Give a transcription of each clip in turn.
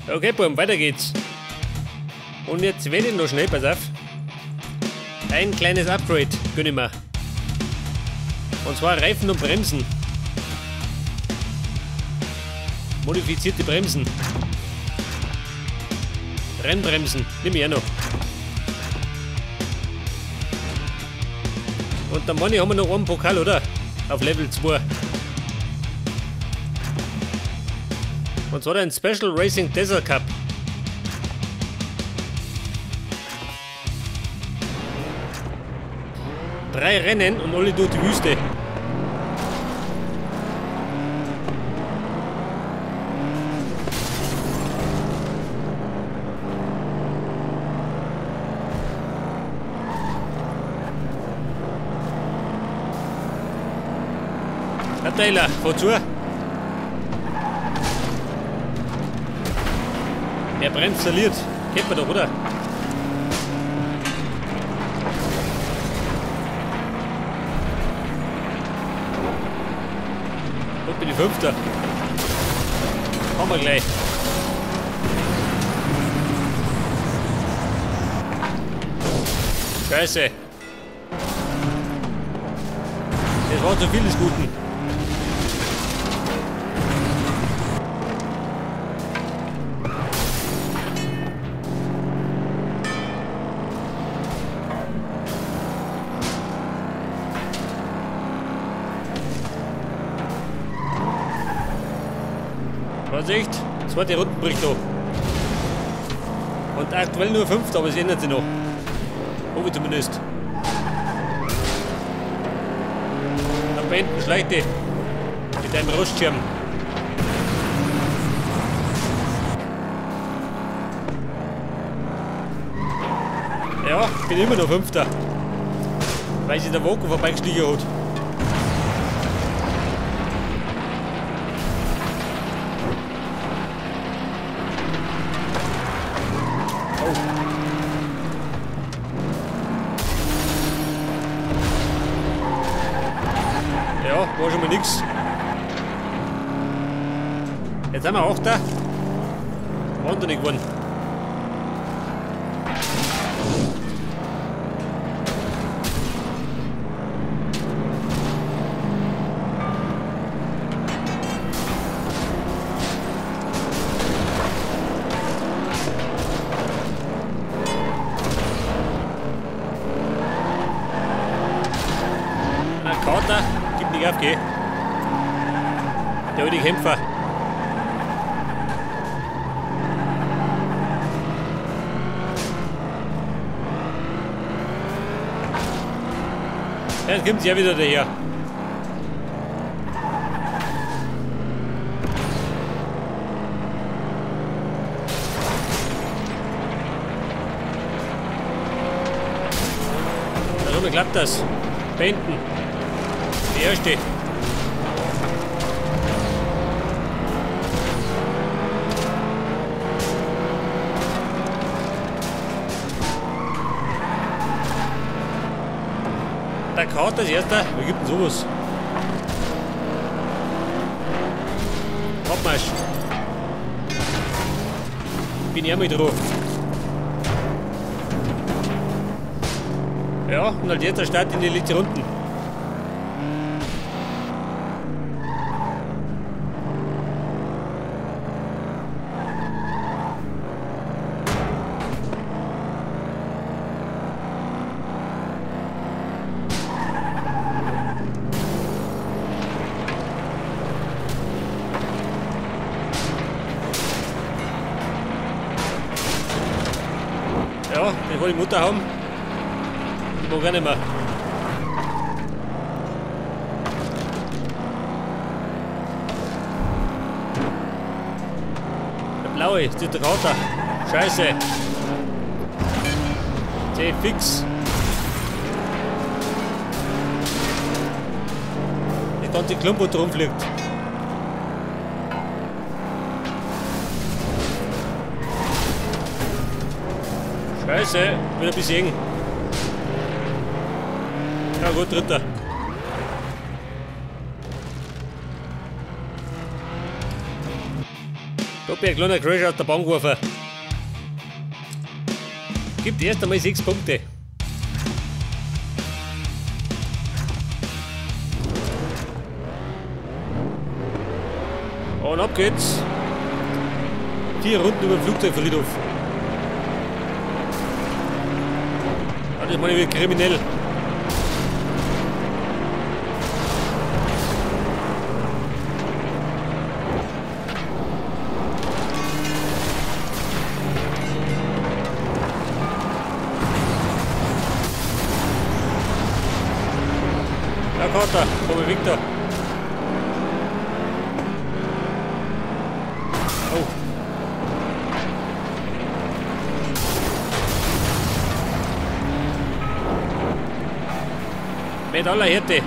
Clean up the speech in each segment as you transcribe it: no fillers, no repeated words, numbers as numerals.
Okay, Buben, weiter geht's. Und jetzt werde ich noch schnell, pass auf. Ein kleines Upgrade gönn ich mir. Und zwar Reifen und Bremsen. Modifizierte Bremsen. Rennbremsen, nehme ich auch noch. Und dann meine ich, haben wir noch einen Pokal, oder? Auf Level 2. Und zwar ein Special Racing Desert Cup. Drei Rennen und alle durch die Wüste. Herr Taylor, fahr zu. Er bremst verliert. Kennt man doch, oder? Und bin ich Fünfter. Haben wir gleich. Scheiße. Das war zu viel des Guten. Vorsicht, zweite Runde bricht noch. Und aktuell nur 5, aber es ändert sich noch. Hoffe ich zumindest. Dann beenden Schleichte mit einem Rostschirm. Ja, bin immer noch 5. Weil sich der Wagen vorbeigeschlichen hat. Ja, war schon mal nix. Jetzt sind wir 8. War noch nicht geworden. Kater, gib nicht auf, geh. Der alte Kämpfer. Ja, jetzt kommt sie ja wieder daher. Warum klappt das? Beenden. Die erste. Der Kater als erster. Wie gibt denn sowas? Abmarsch. Bin ich einmal drauf. Ja, und halt jetzt der Start in die letzte Runden. Ja, den wollte die Mutter haben. Ich mag auch nicht mehr. Der blaue, das ist der Kater. Scheiße. C fix. Die ganze Klumpe rumfliegt. Scheiße, wieder ein bisschen eng. Ja gut, dritter. Top. hab mir ein kleiner Crash aus der Bahn geworfen. Gibt erst einmal 6 Punkte. Und ab geht's. 4 Runden über den Flugzeugfriedhof. Ja, das meine ich wieder kriminell. Ja, Kater, komm ich Victor. Oh. Mit aller Härte.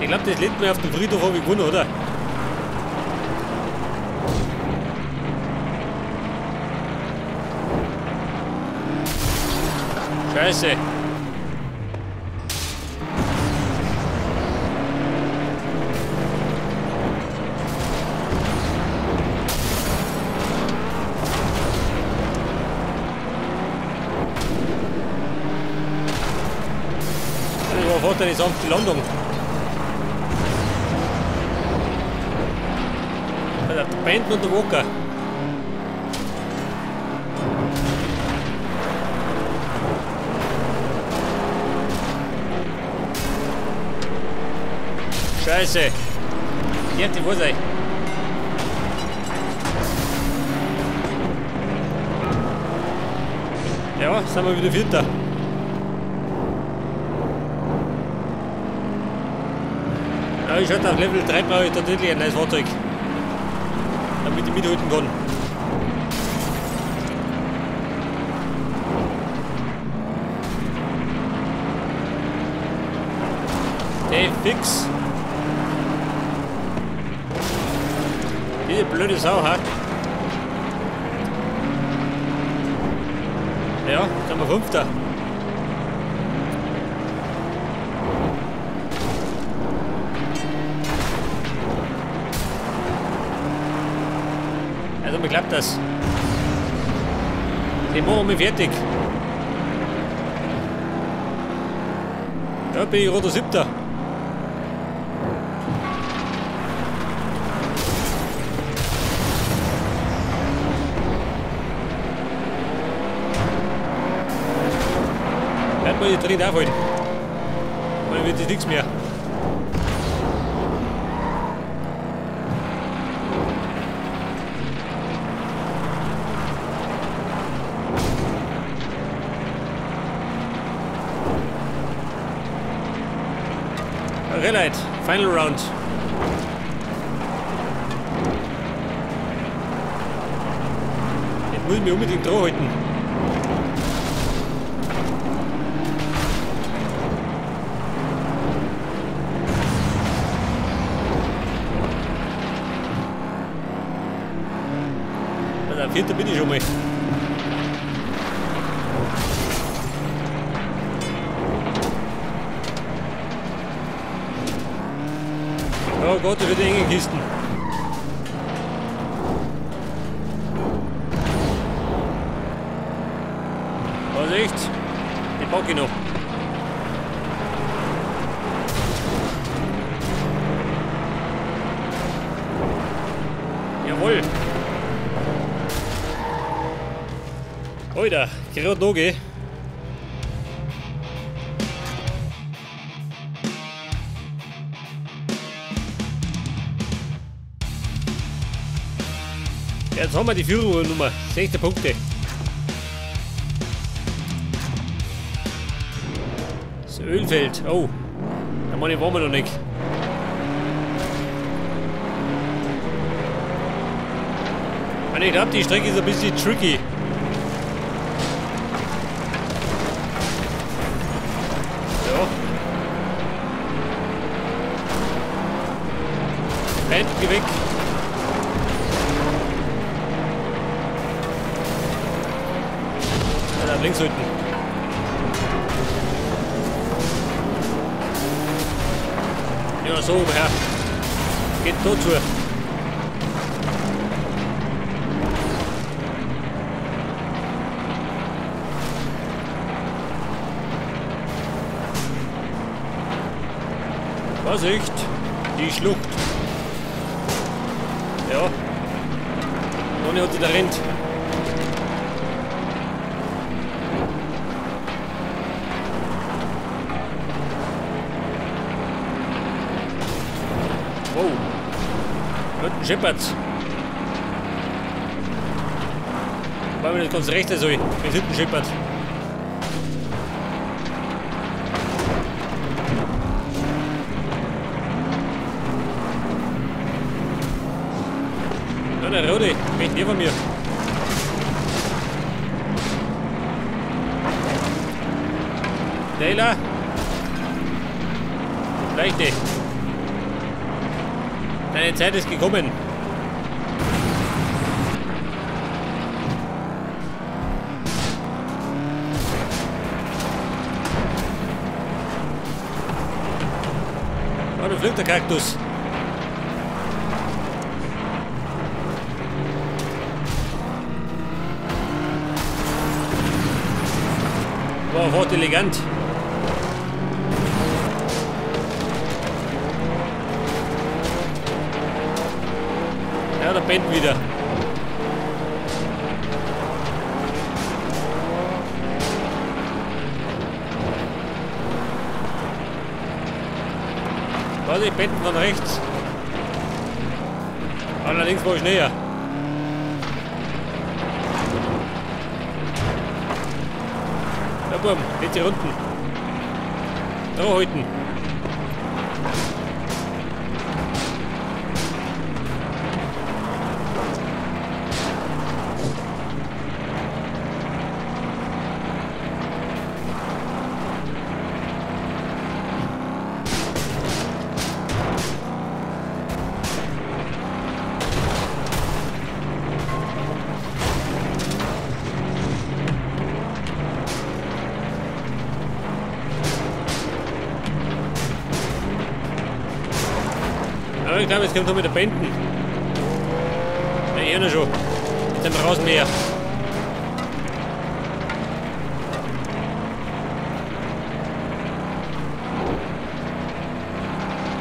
Ich glaube, das letzte Mal auf dem Friedhof habe ich gewonnen, oder? Scheiße. Das war fast eine sanfte Landung. Der Band und der Walker. Scheiße. Hier, die wo sei. Ja, sind wir wieder Vierter. Ja, ich hatte auf Level 3 brauche ich tatsächlich ein neues Fahrzeug. Damit ich mithalten kann. Hey, fix. Diese blöde Sau hat. Ja, sind wir Fünfter. Also mir klappt das. Den machen wir fertig. Da bin ich roter Siebter. Bleib mal drin aufhalten. Dann wird das nichts mehr. Okay, Leute, final round. Jetzt muss ich mich unbedingt dran halten. Also, Vierter bin ich schon mal. Oh Gott, da wird enge Kisten. Vorsicht, die packe ich noch. Jawohl. Alter, gerade noch gehen. Jetzt haben wir die Führernummer, 16 Punkte. Das Ölfeld, oh, da waren wir noch nicht. Ich glaube, die Strecke ist ein bisschen tricky. Ja. Band, geh weg. Links hinten. Na so, Herr. Geht tot zu. Vorsicht! Die Schlucht. Ja. Ohne hat sie da rennt. Wow. Unten scheppert's. Weil man nicht ganz rechts soll, wenn es hinten scheppert. Ja, der Rote, recht neben mir. Taylor. Leichte. Deine Zeit ist gekommen. Oh, da fliegt der Kaktus. Wow, fort elegant. Ja, der pennt wieder. Warte, ich pennt von rechts. Allerdings war ich näher. Ja, Burm, geht hier unten. Da halten. Aber ich glaube, jetzt kommt er mit der Bänden. Ja, eh noch schon. Jetzt sind wir raus mehr.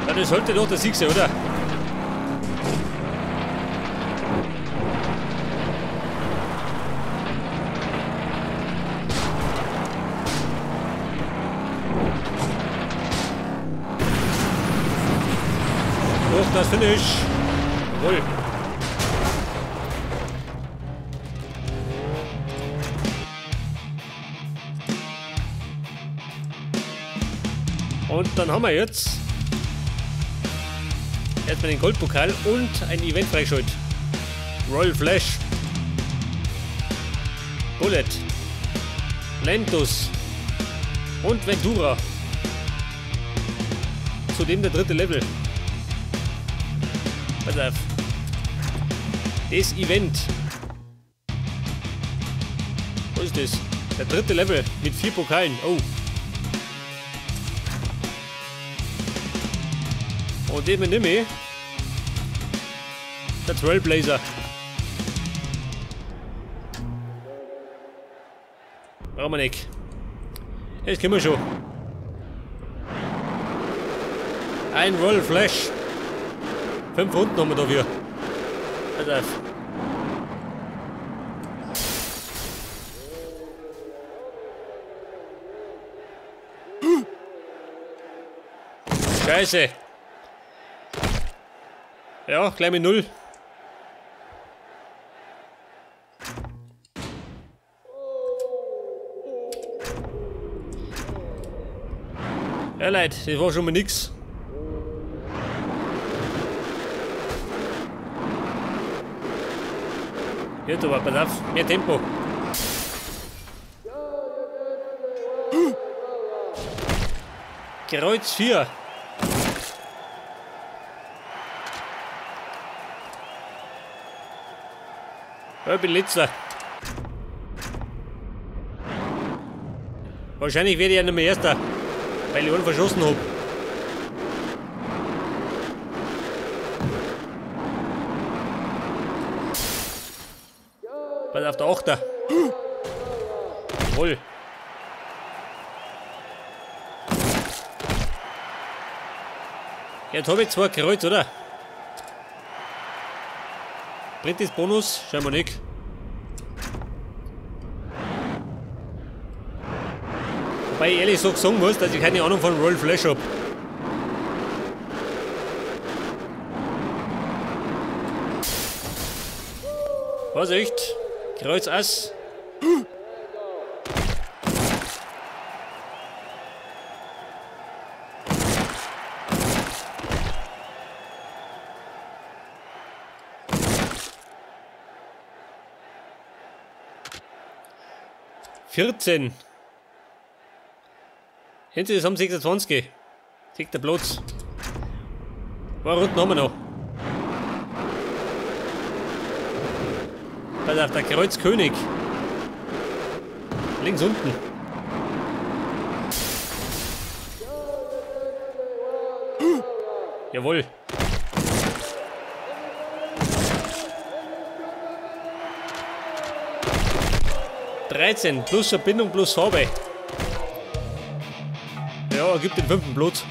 Ja, das sollte doch der Sieg sein, oder? Durch das Finish. Jawohl. Und dann haben wir jetzt erstmal den Goldpokal und ein Event freigeschaltet. Royal Flash, Bullet, Lentus und Ventura. Zudem der dritte Level. Pass auf. Das Event. Wo ist das? Der dritte Level mit 4 Pokalen. Oh. Und den nehme ich. Der Trailblazer. Brauchen wir nicht. Jetzt können wir schon. Ein Royal Flash. 5 Runden haben wir dafür. Pass auf. Scheiße. Ja, gleich mit 0. Ja Leute, das war schon mal nix. Gut, aber pass auf, mehr Tempo. Kreuz 4. Ich bin letzter. Wahrscheinlich werde ich ja nicht mehr erster, weil ich einen verschossen habe. Pass auf, der Achter. Jawohl. Jetzt habe ich 2 Kreuz, oder? Bringt das Bonus? Scheinbar nicht. Wobei ich ehrlich gesagt sagen muss, dass ich keine Ahnung von Roll Flash habe. Vorsicht! Kreuz Ass. Vierzehn. Insgesamt 26. 6. Platz. War Runden haben wir noch. Pass auf, der Kreuzkönig. Links unten. Jawohl. +13 plus Verbindung plus Farbe. Ja, er gibt den 5. Platz.